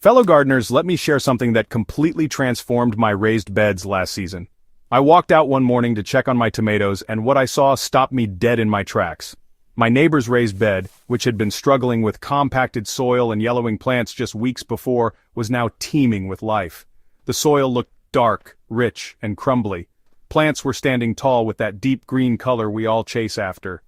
Fellow gardeners, let me share something that completely transformed my raised beds last season. I walked out one morning to check on my tomatoes, and what I saw stopped me dead in my tracks. My neighbor's raised bed, which had been struggling with compacted soil and yellowing plants just weeks before, was now teeming with life. The soil looked dark, rich, and crumbly. Plants were standing tall with that deep green color we all chase after.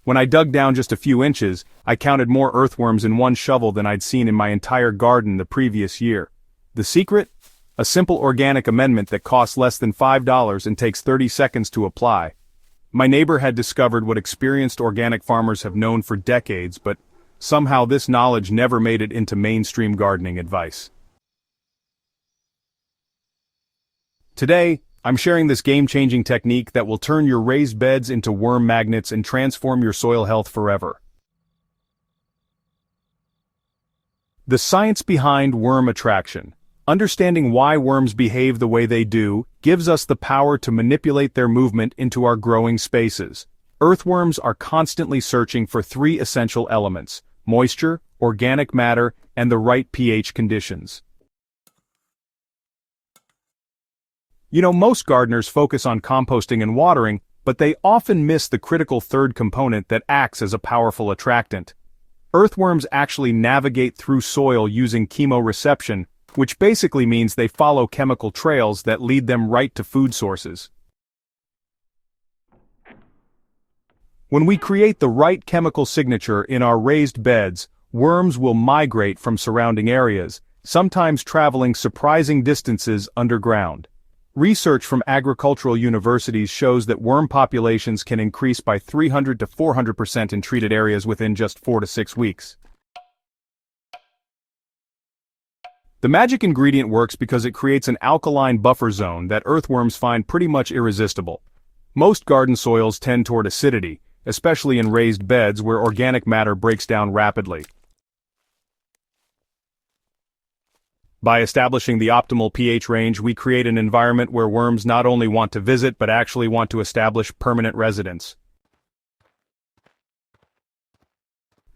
When I dug down just a few inches, I counted more earthworms in one shovel than I'd seen in my entire garden the previous year. The secret? A simple organic amendment that costs less than $5 and takes 30 seconds to apply. My neighbor had discovered what experienced organic farmers have known for decades, but somehow this knowledge never made it into mainstream gardening advice. Today, I'm sharing this game-changing technique that will turn your raised beds into worm magnets and transform your soil health forever. The science behind worm attraction. Understanding why worms behave the way they do gives us the power to manipulate their movement into our growing spaces. Earthworms are constantly searching for three essential elements: moisture, organic matter, and the right pH conditions. Most gardeners focus on composting and watering, but they often miss the critical third component that acts as a powerful attractant. Earthworms actually navigate through soil using chemoreception, which basically means they follow chemical trails that lead them right to food sources. When we create the right chemical signature in our raised beds, worms will migrate from surrounding areas, sometimes traveling surprising distances underground. Research from agricultural universities shows that worm populations can increase by 300 to 400% in treated areas within just 4 to 6 weeks. The magic ingredient works because it creates an alkaline buffer zone that earthworms find pretty much irresistible. Most garden soils tend toward acidity, especially in raised beds where organic matter breaks down rapidly. By establishing the optimal pH range, we create an environment where worms not only want to visit but actually want to establish permanent residence.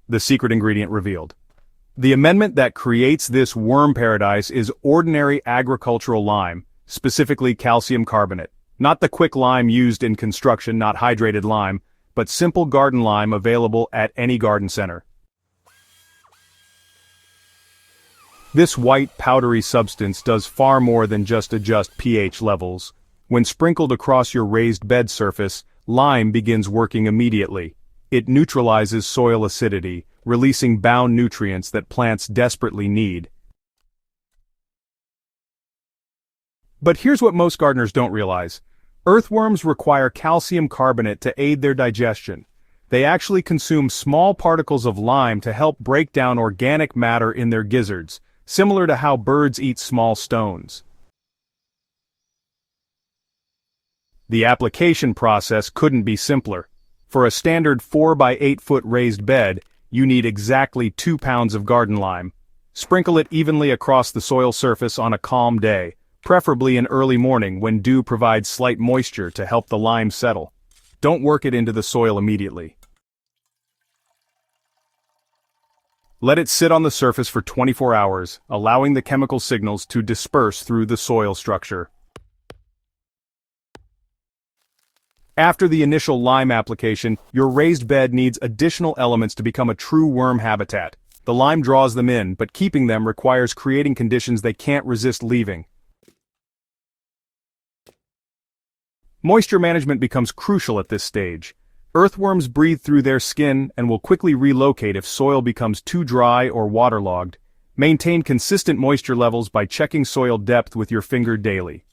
The secret ingredient revealed. The amendment that creates this worm paradise is ordinary agricultural lime, specifically calcium carbonate. Not the quick lime used in construction, not hydrated lime, but simple garden lime available at any garden center. This white, powdery substance does far more than just adjust pH levels. When sprinkled across your raised bed surface, lime begins working immediately. It neutralizes soil acidity, releasing bound nutrients that plants desperately need. But here's what most gardeners don't realize. Earthworms require calcium carbonate to aid their digestion. They actually consume small particles of lime to help break down organic matter in their gizzards, similar to how birds eat small stones. The application process couldn't be simpler. For a standard 4 by 8 foot raised bed, you need exactly 2 pounds of garden lime. Sprinkle it evenly across the soil surface on a calm day, preferably in early morning when dew provides slight moisture to help the lime settle. Don't work it into the soil immediately. Let it sit on the surface for 24 hours, allowing the chemical signals to disperse through the soil structure. After the initial lime application, your raised bed needs additional elements to become a true worm habitat. The lime draws them in, but keeping them requires creating conditions they can't resist leaving. Moisture management becomes crucial at this stage. Earthworms breathe through their skin and will quickly relocate if soil becomes too dry or waterlogged. Maintain consistent moisture levels by checking soil depth with your finger daily.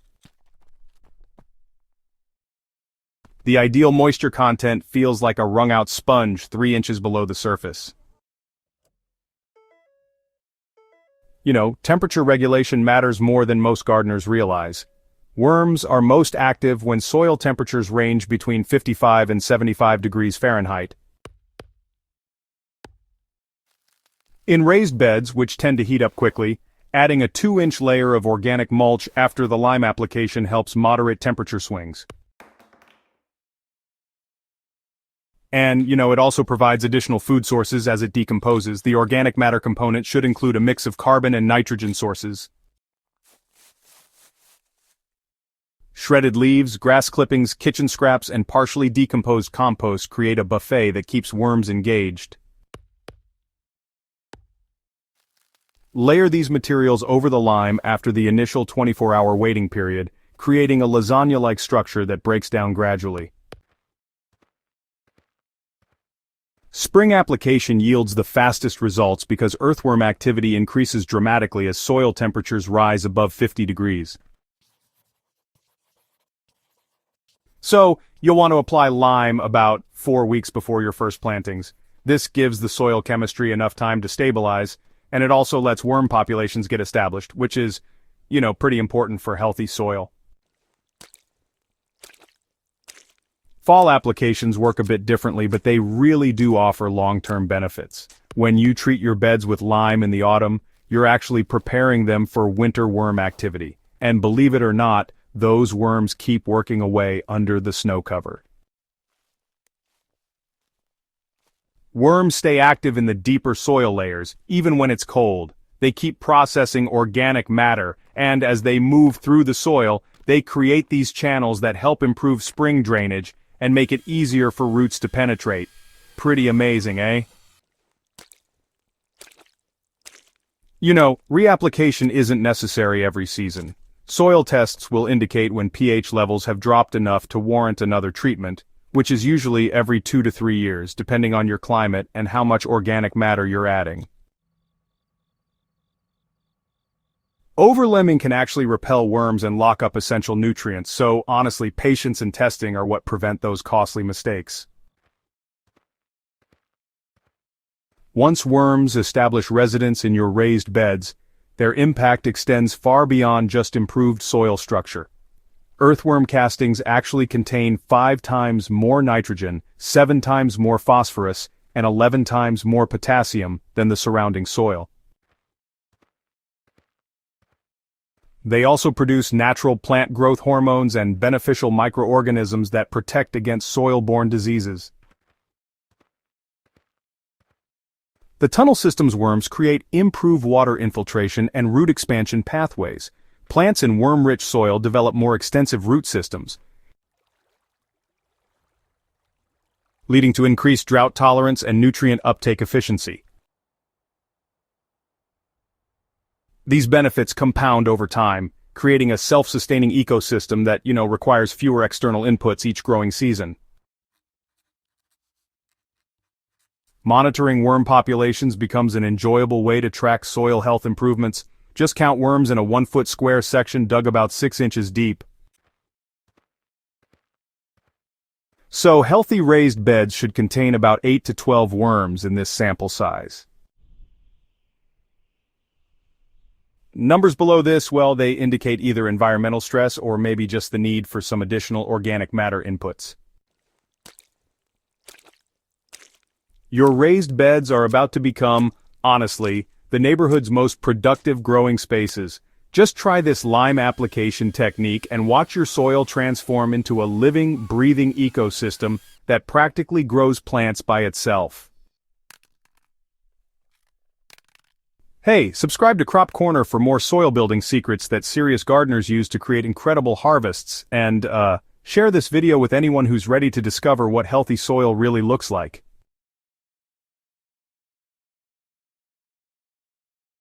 The ideal moisture content feels like a wrung-out sponge 3 inches below the surface. Temperature regulation matters more than most gardeners realize. Worms are most active when soil temperatures range between 55 and 75 degrees Fahrenheit. In raised beds, which tend to heat up quickly, adding a 2-inch layer of organic mulch after the lime application helps moderate temperature swings. And, it also provides additional food sources as it decomposes. The organic matter component should include a mix of carbon and nitrogen sources. Shredded leaves, grass clippings, kitchen scraps, and partially decomposed compost create a buffet that keeps worms engaged. Layer these materials over the lime after the initial 24-hour waiting period, creating a lasagna-like structure that breaks down gradually. Spring application yields the fastest results because earthworm activity increases dramatically as soil temperatures rise above 50 degrees. So, you'll want to apply lime about 4 weeks before your first plantings. This gives the soil chemistry enough time to stabilize, and it also lets worm populations get established, which is, pretty important for healthy soil. Fall applications work a bit differently, but they really do offer long-term benefits. When you treat your beds with lime in the autumn, you're actually preparing them for winter worm activity. And believe it or not, those worms keep working away under the snow cover. Worms stay active in the deeper soil layers, even when it's cold. They keep processing organic matter, and as they move through the soil, they create these channels that help improve spring drainage and make it easier for roots to penetrate. Pretty amazing, eh? Reapplication isn't necessary every season. Soil tests will indicate when pH levels have dropped enough to warrant another treatment, which is usually every 2 to 3 years, depending on your climate and how much organic matter you're adding. Overlimbing can actually repel worms and lock up essential nutrients, so honestly, patience and testing are what prevent those costly mistakes. Once worms establish residence in your raised beds, their impact extends far beyond just improved soil structure. Earthworm castings actually contain 5 times more nitrogen, 7 times more phosphorus, and 11 times more potassium than the surrounding soil. They also produce natural plant growth hormones and beneficial microorganisms that protect against soil-borne diseases. The tunnel system's worms create improved water infiltration and root expansion pathways. Plants in worm-rich soil develop more extensive root systems, leading to increased drought tolerance and nutrient uptake efficiency. These benefits compound over time, creating a self-sustaining ecosystem that, requires fewer external inputs each growing season. Monitoring worm populations becomes an enjoyable way to track soil health improvements. Just count worms in a 1-foot square section dug about 6 inches deep. So, healthy raised beds should contain about 8 to 12 worms in this sample size. Numbers below this, well, they indicate either environmental stress or maybe just the need for some additional organic matter inputs. Your raised beds are about to become, honestly, the neighborhood's most productive growing spaces. Just try this lime application technique and watch your soil transform into a living, breathing ecosystem that practically grows plants by itself. Hey, subscribe to Crop Corner for more soil building secrets that serious gardeners use to create incredible harvests, and share this video with anyone who's ready to discover what healthy soil really looks like.